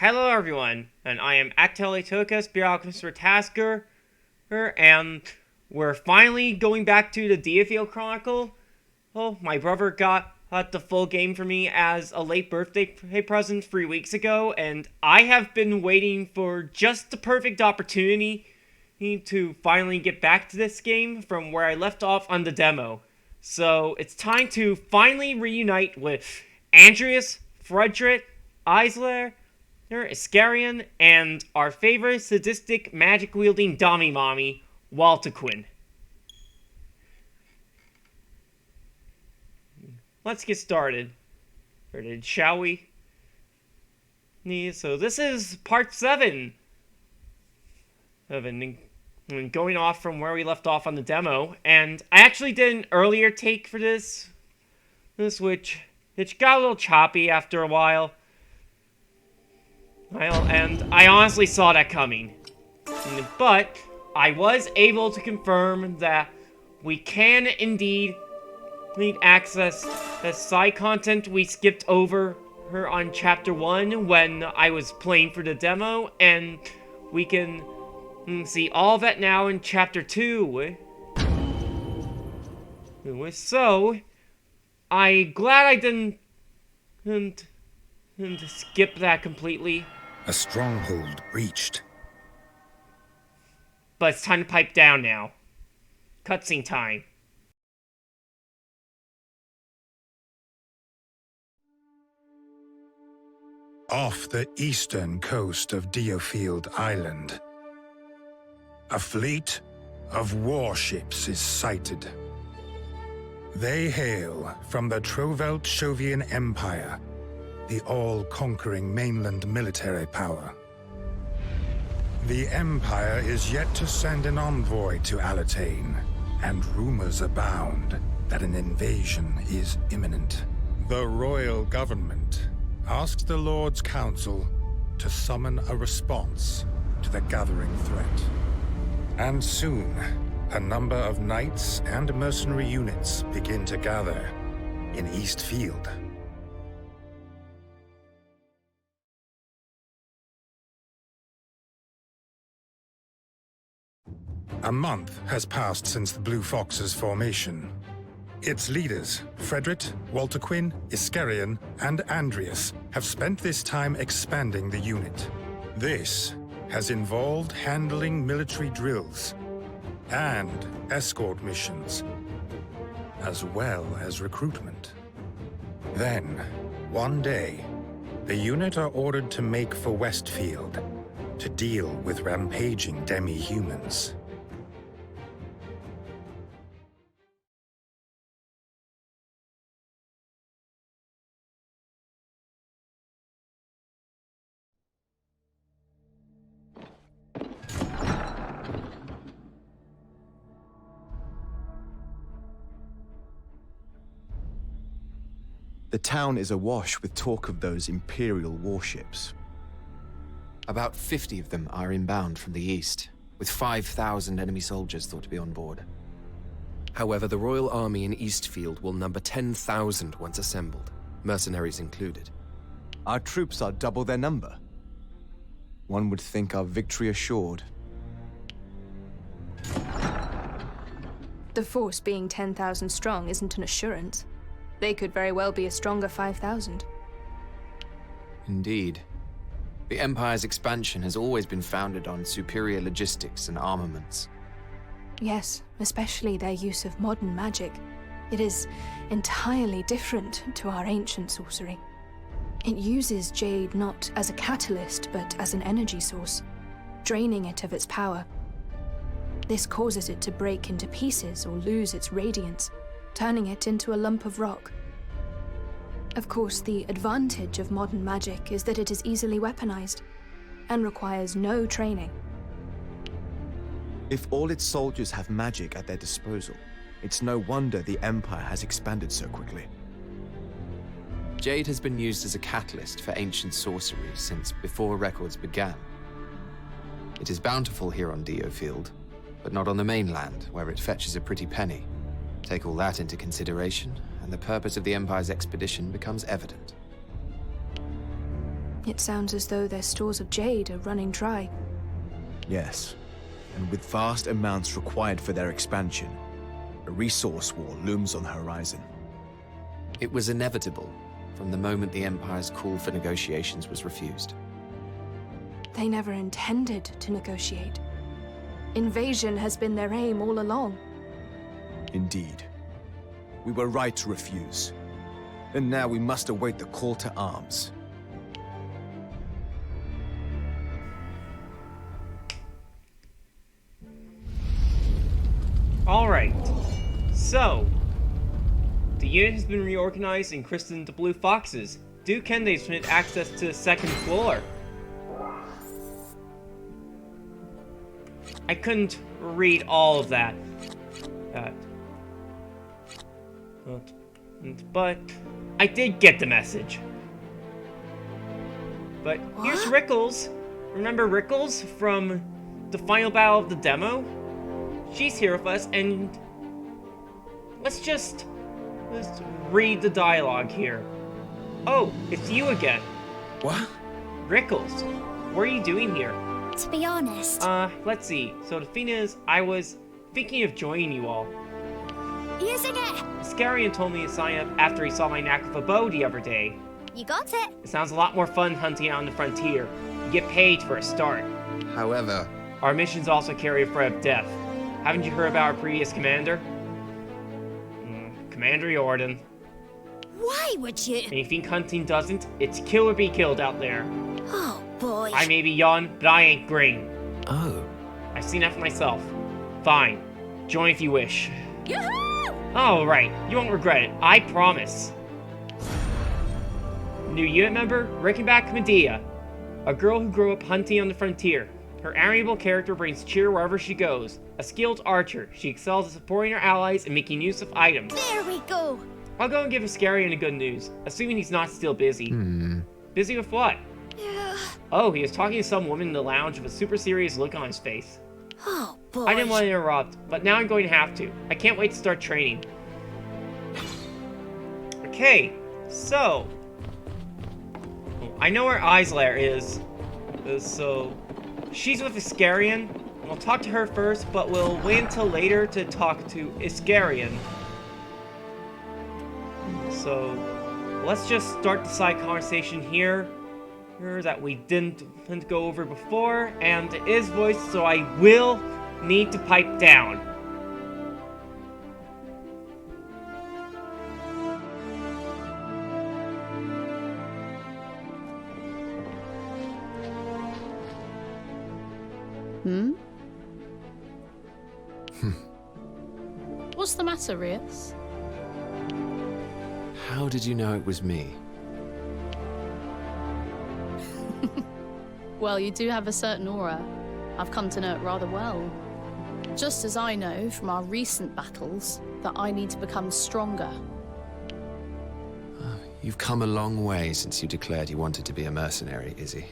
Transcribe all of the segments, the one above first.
Hello everyone, and I am Actelitokus, Bureaucratus Tasker, and we're finally going back to the Diofield Chronicle. Oh, my brother got the full game for me as a late birthday present 3 weeks ago, and I have been waiting for just the perfect opportunity to finally get back to this game from where I left off on the demo. So it's time to finally reunite with Andreas, Frederick, Isler, Iscarian, and our favorite sadistic magic-wielding dummy mommy, Waltequin. Let's get started, shall we? So this is part 7 of going off from where we left off on the demo, and I actually did an earlier take for this which got a little choppy after a while. And I honestly saw that coming. But I was able to confirm that we can indeed access the side content we skipped over on Chapter 1 when I was playing for the demo, and we can see all that now in Chapter 2. So, I'm glad I didn't skip that completely. A stronghold breached. But it's time to pipe down now. Cutscene time. Off the eastern coast of Diofield Island, a fleet of warships is sighted. They hail from the Trovelt-Shovian Empire, the all-conquering mainland military power. The Empire is yet to send an envoy to Alatane, and rumors abound that an invasion is imminent. The royal government asks the Lord's Council to summon a response to the gathering threat. And soon, a number of knights and mercenary units begin to gather in Eastfield. A month has passed since the Blue Fox's formation. Its leaders, Frederick, Waltequin, Iscarian, and Andreas, have spent this time expanding the unit. This has involved handling military drills and escort missions, as well as recruitment. Then, one day, the unit are ordered to make for Westfield to deal with rampaging demi-humans. The town is awash with talk of those Imperial warships. About 50 of them are inbound from the east, with 5,000 enemy soldiers thought to be on board. However, the Royal Army in Eastfield will number 10,000 once assembled, mercenaries included. Our troops are double their number. One would think our victory assured. The force being 10,000 strong isn't an assurance. They could very well be a stronger 5,000. Indeed. The Empire's expansion has always been founded on superior logistics and armaments. Yes, especially their use of modern magic. It is entirely different to our ancient sorcery. It uses jade not as a catalyst, but as an energy source, draining it of its power. This causes it to break into pieces or lose its radiance, turning it into a lump of rock. Of course, the advantage of modern magic is that it is easily weaponized and requires no training. If all its soldiers have magic at their disposal, it's no wonder the Empire has expanded so quickly. Jade has been used as a catalyst for ancient sorcery since before records began. It is bountiful here on Diofield, but not on the mainland, where it fetches a pretty penny. Take all that into consideration, and the purpose of the Empire's expedition becomes evident. It sounds as though their stores of jade are running dry. Yes, and with vast amounts required for their expansion, a resource war looms on the horizon. It was inevitable from the moment the Empire's call for negotiations was refused. They never intended to negotiate. Invasion has been their aim all along. Indeed. We were right to refuse. And now we must await the call to arms. Alright. So, the unit has been reorganized and christened into Blue Foxes. Duke Kenda's been access to the second floor. I couldn't read all of that. But I did get the message. But here's Rickles. Remember Rickles from the final battle of the demo? She's here with us, and let's read the dialogue here. Oh, it's you again. What? Rickles, what are you doing here? To be honest, Let's see. So the thing is, I was thinking of joining you all. using it! Iscarian told me to sign up after he saw my knack with a bow the other day. You got it! It sounds a lot more fun hunting out on the frontier. You get paid for a start. However, Our missions also carry a threat of death. Haven't you heard about our previous commander? Commander Jordan. Why would you? And you think hunting doesn't? It's kill or be killed out there. Oh boy. I may be young, but I ain't green. Oh. I've seen that for myself. Fine. Join if you wish. Yoo-hoo! Oh, right. You won't regret it. I promise. New unit member, Rickback Medea. A girl who grew up hunting on the frontier. Her amiable character brings cheer wherever she goes. A skilled archer, she excels at supporting her allies and making use of items. There we go. I'll go and give Iscarian the good news, assuming he's not still busy. Busy with what? Oh, he was talking to some woman in the lounge with a super serious look on his face. Oh boy. I didn't want to interrupt, but now I'm going to have to. I can't wait to start training. Okay, so... I know where Islair is. So... She's with Iscarian. We'll talk to her first, but we'll wait until later to talk to Iscarian. So... Let's just start the side conversation here. That we didn't go over before, and it is voiced, so I will need to pipe down. What's the matter, Rias? how did you know it was me? Well, you do have a certain aura. I've come to know it rather well. Just as I know from our recent battles that I need to become stronger. You've come a long way since you declared you wanted to be a mercenary, Izzy.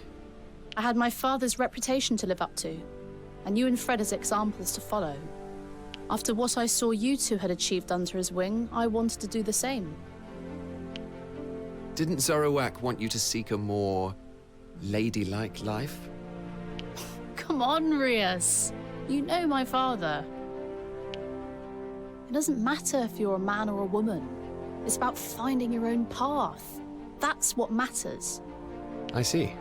I had my father's reputation to live up to, and you and Fred as examples to follow. After what I saw you two had achieved under his wing, I wanted to do the same. Didn't Zoroak want you to seek a more ladylike life? Come on, Rias. You know my father. It doesn't matter if you're a man or a woman. It's about finding your own path. That's what matters. I see.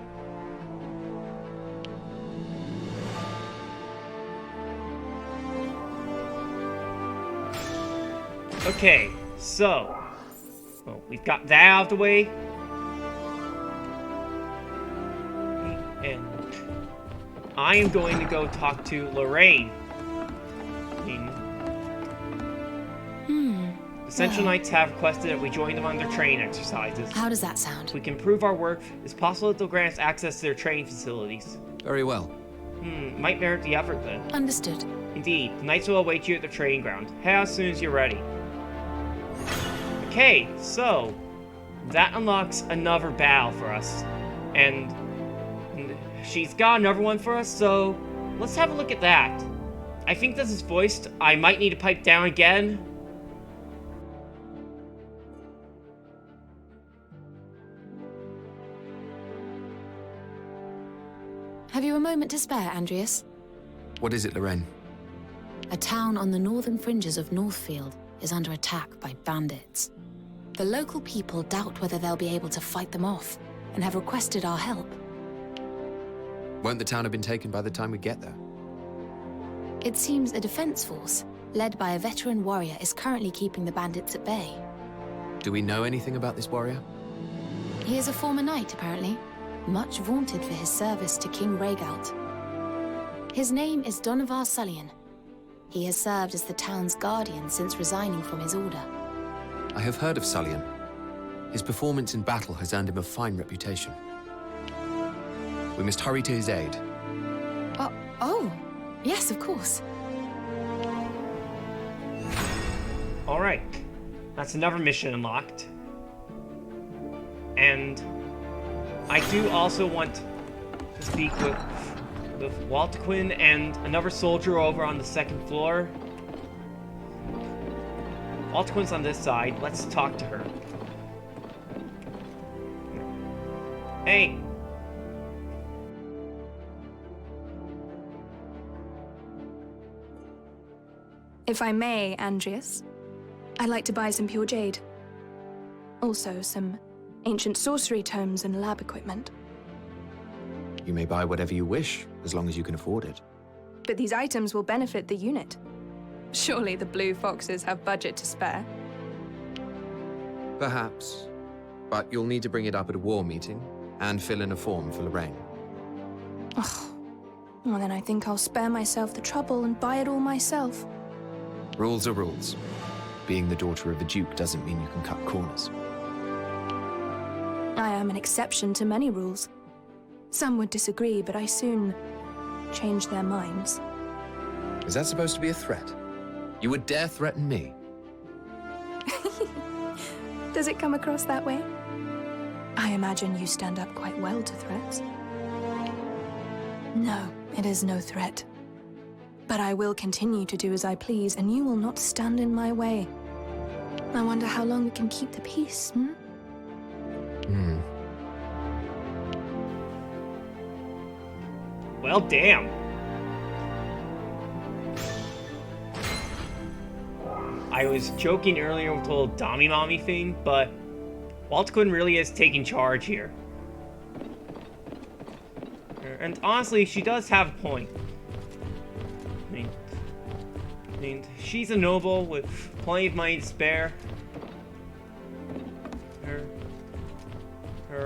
Okay, so... Well, we've got that out of the way. And... I am going to go talk to Lorraine. The Central Knights have requested that we join them on their training exercises. How does that sound? If we can prove our work, it's possible that they'll grant us access to their training facilities. Very well. Might merit the effort then. Understood. Indeed, the Knights will await you at the training ground. Head out as soon as you're ready. Okay, so... That unlocks another battle for us. And she's got another one for us, so... Let's have a look at that. I think this is voiced. I might need to pipe down again. to spare, Andreas? What is it, Lorraine? A town on the northern fringes of Northfield is under attack by bandits. The local people doubt whether they'll be able to fight them off and have requested our help. Won't the town have been taken by the time we get there? It seems a defense force, led by a veteran warrior, is currently keeping the bandits at bay. Do we know anything about this warrior? He is a former knight, apparently, much vaunted for his service to King Rhaegal. His name is Donovar Sullian. He has served as the town's guardian since resigning from his order. I have heard of Sullian. His performance in battle has earned him a fine reputation. We must hurry to his aid. Oh, yes, of course. Alright. That's another mission unlocked. And I do also want to speak with Waltquin and another soldier over on the second floor. Waltquin's on this side. Let's talk to her. Hey. If I may, Andreas, I'd like to buy some pure jade. Also, some ancient sorcery tomes and lab equipment. You may buy whatever you wish, as long as you can afford it. But these items will benefit the unit. Surely the Blue Foxes have budget to spare. Perhaps. But you'll need to bring it up at a war meeting, and fill in a form for Lorraine. Oh, well then I think I'll spare myself the trouble and buy it all myself. Rules are rules. Being the daughter of a duke doesn't mean you can cut corners. I am an exception to many rules. Some would disagree, but I soon change their minds. Is that supposed to be a threat? You would dare threaten me? Does it come across that way? I imagine you stand up quite well to threats. No, it is no threat. But I will continue to do as I please, and you will not stand in my way. I wonder how long we can keep the peace, Well, damn. I was joking earlier with the whole Dommy Mommy thing, but Waltquin really is taking charge here. And honestly, she does have a point. I mean, she's a noble with plenty of money to spare.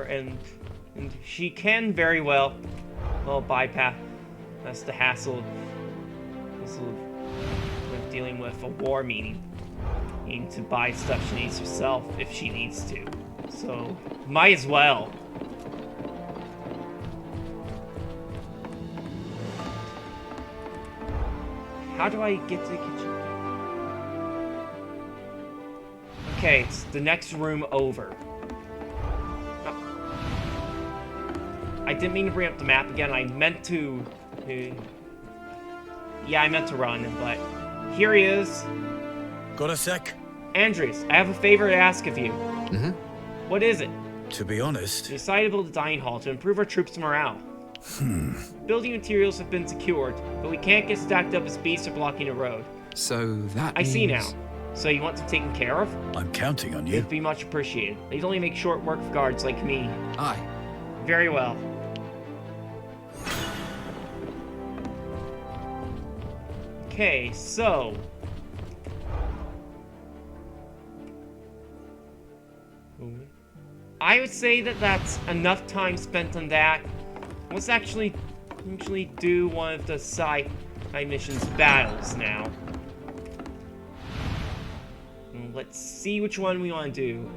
And she can very well bypass the hassle of dealing with a war meeting. Needing to buy stuff she needs herself if she needs to. So, might as well. How do I get to the kitchen? Okay, it's the next room over. I didn't mean to bring up the map again. I meant to... yeah, I meant to run, but here he is. Got a sec? Andres, I have a favor to ask of you. Mm-hmm. What is it? To be honest... We decided to build a dining hall to improve our troops' morale. Building materials have been secured, but we can't get stacked up as beasts are blocking the road. So that I see now. means- So you want them taken care of? I'm counting on you. It'd be much appreciated. They'd only make short work of guards like me. Aye. Very well. Okay, so... I would say that that's enough time spent on that. Let's actually do one of the side missions battles now. Let's see which one we want to do.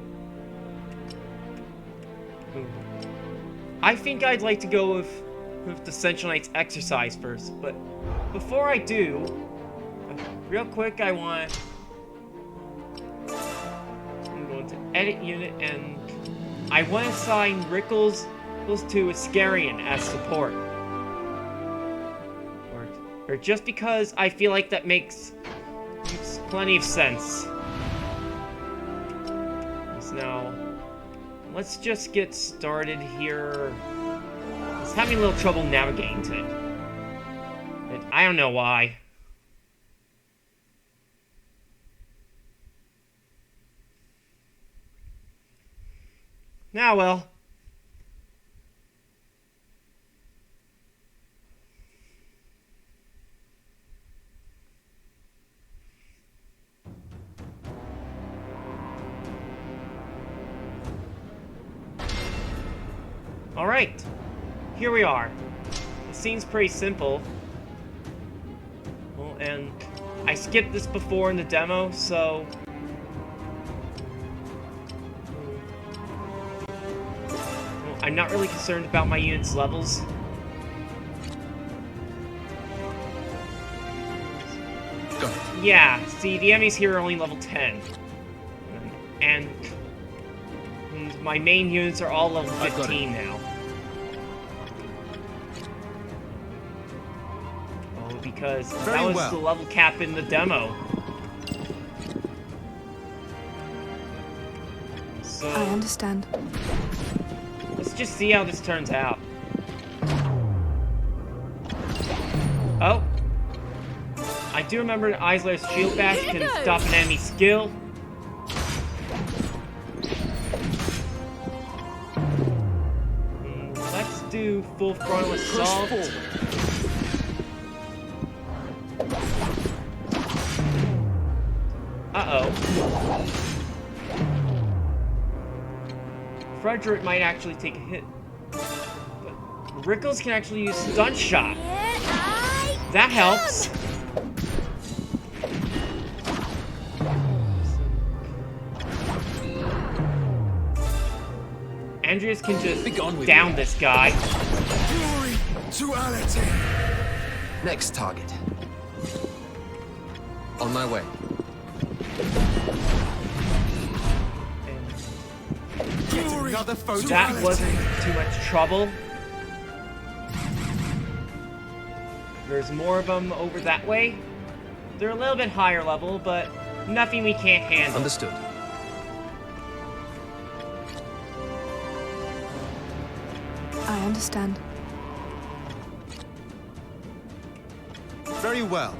I think I'd like to go with the Central Knights exercise first, but before I do, real quick, I'm going to edit unit, and I want to assign Rickles to Iscarian as support. Or just because I feel like that makes plenty of sense. So now, let's just get started here. It's having a little trouble navigating to it. I don't know why. Now, well. Alright, here we are. It seems pretty simple. Well, and I skipped this before in the demo, so... Well, I'm not really concerned about my unit's levels. Go. Yeah, see, the enemies here are only level 10. And my main units are all level 15 now. Oh, because that was the level cap in the demo. So, I understand. let's just see how this turns out. Oh. I do remember Eisler's shield bash can stop an enemy skill. Let's do full frontal assault. Uh-oh. Frederick might actually take a hit. But Rickles can actually use stun shot. That helps. Andreas can just down this guy. Glory to Alatain! Next target. On my way. Glory another foe to That Alatain. wasn't too much trouble. There's more of them over that way. They're a little bit higher level, but nothing we can't handle. Understood. I understand. Very well.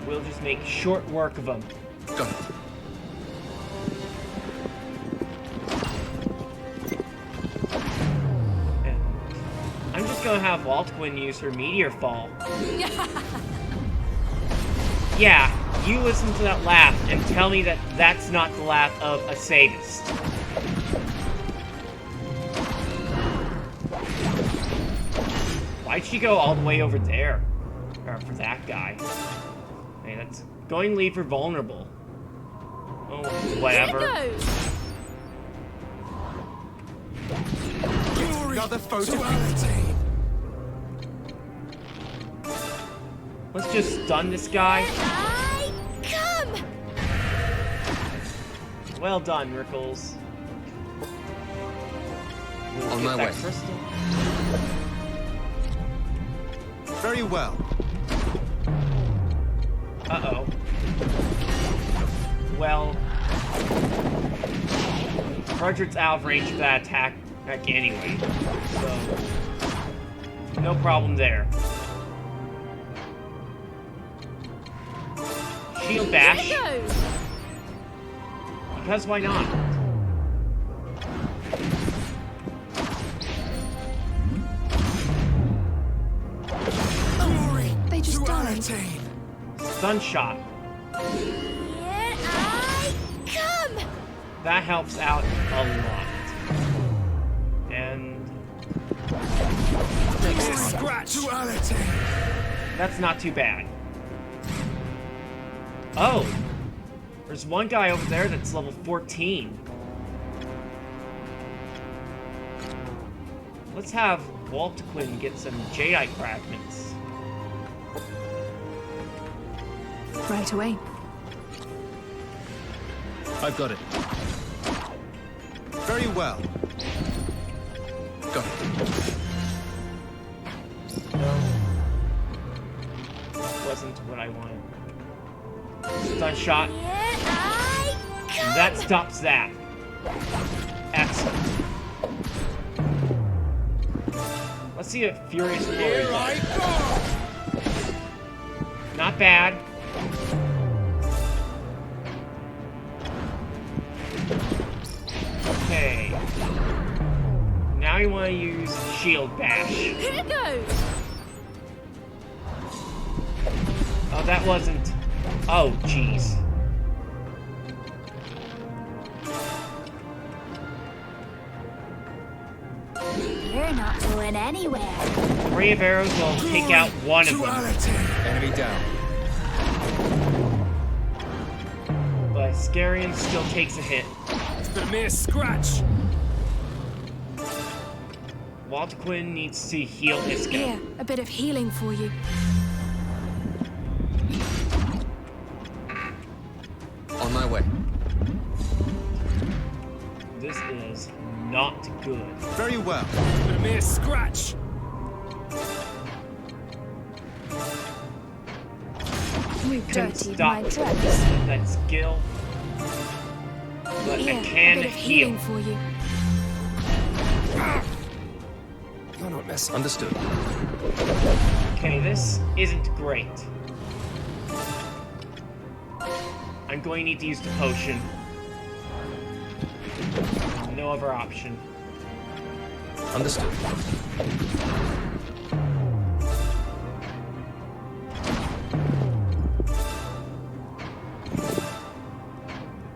We'll just make short work of them. Go. And I'm just gonna have Waltquin use her meteor fall. Yeah, you listen to that laugh and tell me that that's not the laugh of a sadist. Why'd she go all the way over there? Or for that guy? Hey, that's going to leave her vulnerable. Oh, whatever. Glory another foe to Alatain. Let's just stun this guy. Come! Well done, Rickles. We'll On get my that way. crystal. Very well. Uh-oh. Well... Frederick's out of range for that attack anyway, so... No problem there. Shield bash. Because why not? Glory They just to died. Alatain. Stun shot. Here I come! That helps out a lot. And Scratch to Alatain. that's not too bad. Oh! There's one guy over there that's level 14. Let's have Waltquin get some Jadeite fragments. Right away. I've got it. Very well. Go. Wasn't what I wanted. Stun shot. Here I come! That stops that. Excellent. Let's see a Furious Flurry. Here I go! Not bad. Okay. Now you want to use Shield Bash. Here it goes! Oh, that wasn't... Oh, jeez. You're not going anywhere. 3 of arrows will take out one of them. Enemy down. But Scarian still takes a hit. It's been a mere scratch. Walter Quinn needs to heal Iska. Here, a bit of healing for you. On my way. This is not good. Very well. It's been a mere scratch. You Couldn't dirtied stop my dress. that skill. But Here, I a can bit of heal. healing for you. You're not messing. Understood. Okay, this isn't great. I'm going to need to use the potion. No other option. Understood.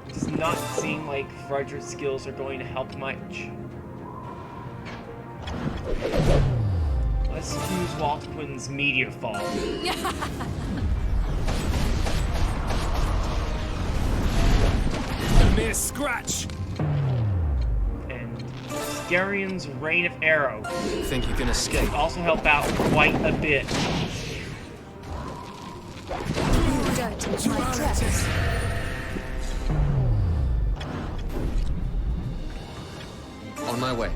It does not seem like Frederick's skills are going to help much. Let's use Walt Quinn's Meteor Fall. A mere scratch. And Scarian's Rain of Arrow Think you can escape? also help out quite a bit. You dirtied my dress. On my way.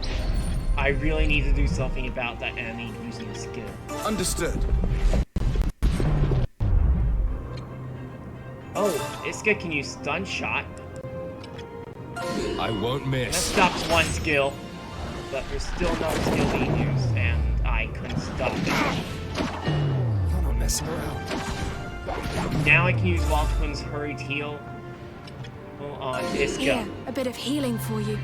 I really need to do something about that enemy using the skill. Understood. Oh, Iska can use Stun Shot. I won't That miss. stops one skill, but there's still no skill being used, and I couldn't stop it. You're not messing around. Now I can use Walt Quinn's Hurried Heal on Iska. Here, a bit of healing for you.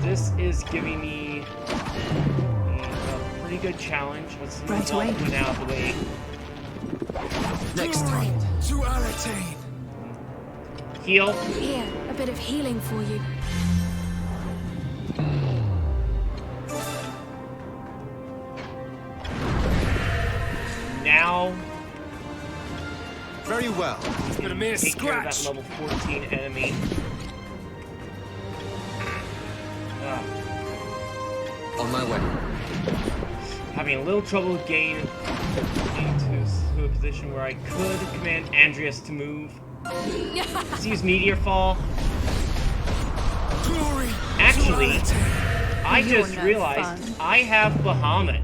This is giving me a pretty good challenge. Let's move Right Walt away. Quinn out of the way. Next time. To Alatain. Heal. Here, a bit of healing for you. Now Very well. It's been a mere take care of that scratch. level 14 enemy. Ah, On my way. having a little trouble getting into a position where I could command Andreas to move. Let's use Meteor Fall. Glory. Actually, I You're just no realized fun. I have Bahamut.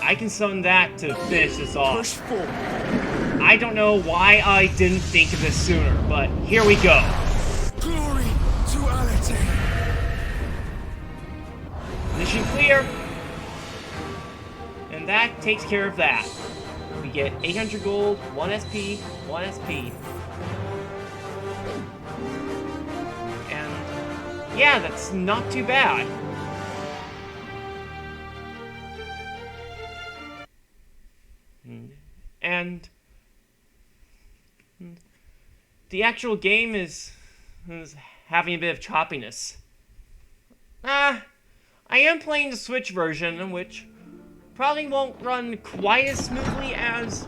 I can summon that to finish this off. Push forward. I don't know why I didn't think of this sooner, but here we go. Glory to Alatain. Mission clear. And that takes care of that. We get 800 gold, 1 SP, 1 SP. And yeah, that's not too bad. And the actual game is having a bit of choppiness. I am playing the Switch version, which probably won't run quite as smoothly as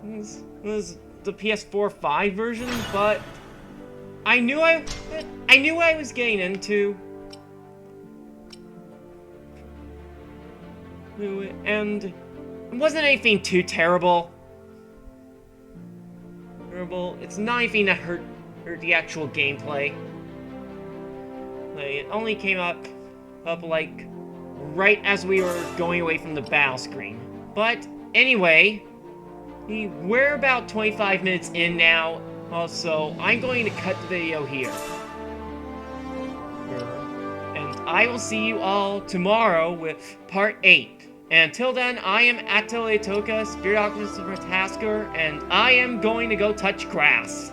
the PS4 5 version, but I knew what I was getting into. And it wasn't anything too terrible. It's not anything that hurt the actual gameplay. Like, it only came up like right as we were going away from the battle screen. But anyway, we're about 25 minutes in now. Also, I'm going to cut the video here. And I will see you all tomorrow with part 8. And until then, I am Attila Toka, Spirit Alchemist of Tasker, and I am going to go touch grass.